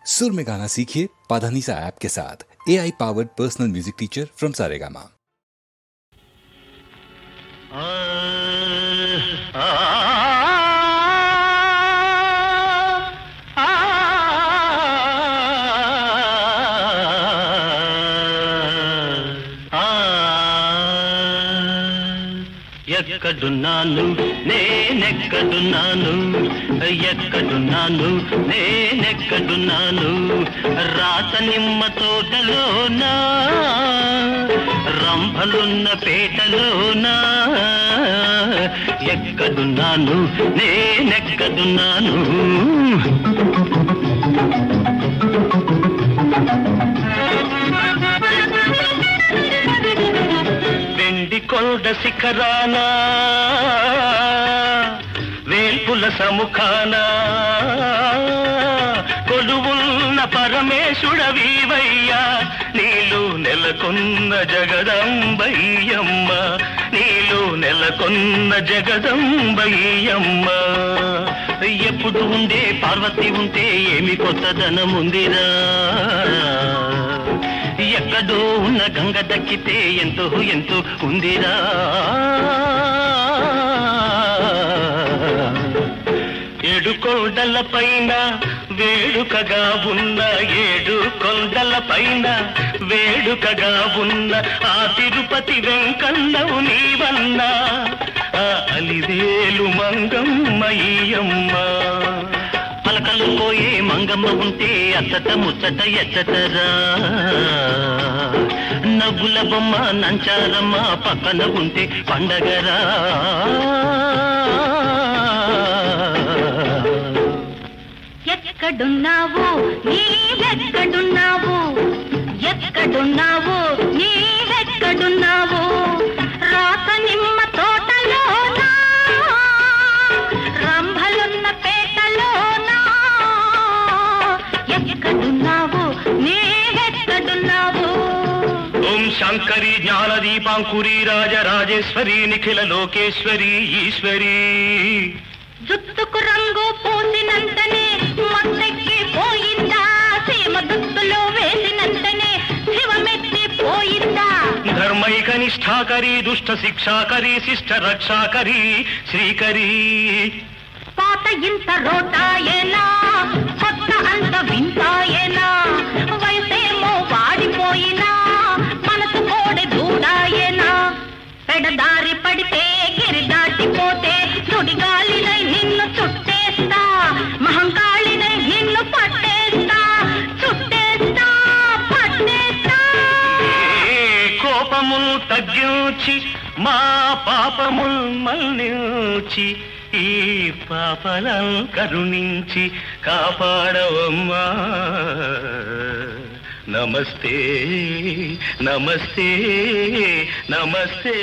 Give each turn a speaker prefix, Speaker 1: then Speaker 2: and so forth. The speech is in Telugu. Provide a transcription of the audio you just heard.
Speaker 1: सुर में गाना सीखिए पाधानीसा ऐप के साथ। AI powered personal music teacher from Saregama.
Speaker 2: ఎక్కడున్నాను నేనెక్కడున్నాను, ఎక్కడున్నాను నేనెక్కడున్నాను, రాత నిమ్మ తోటలోనా రంభలున్న పేటలోనా, ఎక్కడున్నాను నేనెక్కడున్నాను. కొండ శిఖరాన వేల్పుల సముఖాన కొలువున్న పరమేశుడవీవయ్యా, నీలు నెలకొన్న జగదంబయ్యమ్మ, నీలు నెలకొన్న జగదంబయ్యమ్మ. ఎప్పుడు ఉండే పార్వతి ఉంటే ఏమి కొత్తదనముందిరా, ఎక్కడో ఉన్న గంగ దక్కితే ఎంతో ఎంతో ఉందిరా. ఏడు కొండల పైన వేడుకగా ఉన్న, ఏడు కొండల పైన వేడుకగా ఉన్న ఆ తిరుపతి వెంకన్నవు నీవన్నా, ఆ అలివేలు మంగమ్మయ్యమ్మ. పలకలు పోయే మంగమ్మ ఉంటే అచ్చట ముచ్చట ఎచ్చటరా, నవ్వుల బొమ్మ నంచారమ్మ పక్కన ఉంటే పండగరా.
Speaker 3: ఎక్కడున్నావు నీవెక్కడున్నావు, ఎక్కడున్నావు నీవెక్కడున్నావు, రాత నిమ్మ తోటలోనా రంభలున్న పేటలోనా, ఎక్కడున్నావు నీవెక్కడున్నావు.
Speaker 2: ఓం శంకరి జ్ఞాన దీపాంకురి రాజరాజేశ్వరి నిఖిల లోకేశ్వరి ఈశ్వరి.
Speaker 3: జుత్తుకు రంగు పూసినంతనే మత్తెక్కి పోయిందా, సీమ దుత్తులో వేసినంతనే శివమెత్తి పోయిందా.
Speaker 2: ధర్మైక నిష్ఠాకరి దుష్ట శిక్షాకరి శిష్ట రక్షాకరి శ్రీకరి.
Speaker 3: పాత ఇంత రోటాయేనా కొత్త అంత వింతాయేనా, వయసేమో వాడిపోయినా మనసు కోడె దూడాయేనా. పెడదారి పడితే గిరి దాటిపోతే సుడిగాలినై నిన్ను చుట్టేస్తా, మహంకాళినై నిన్ను పట్టేస్తా, చుట్టేస్తా పట్టేస్తా.
Speaker 2: కోపములు తగ్గించి మా పాపముల్ మన్నించి ఈ పాపలను కరుణించి కాపాడవమ్మా. నమస్తే నమస్తే నమస్తే.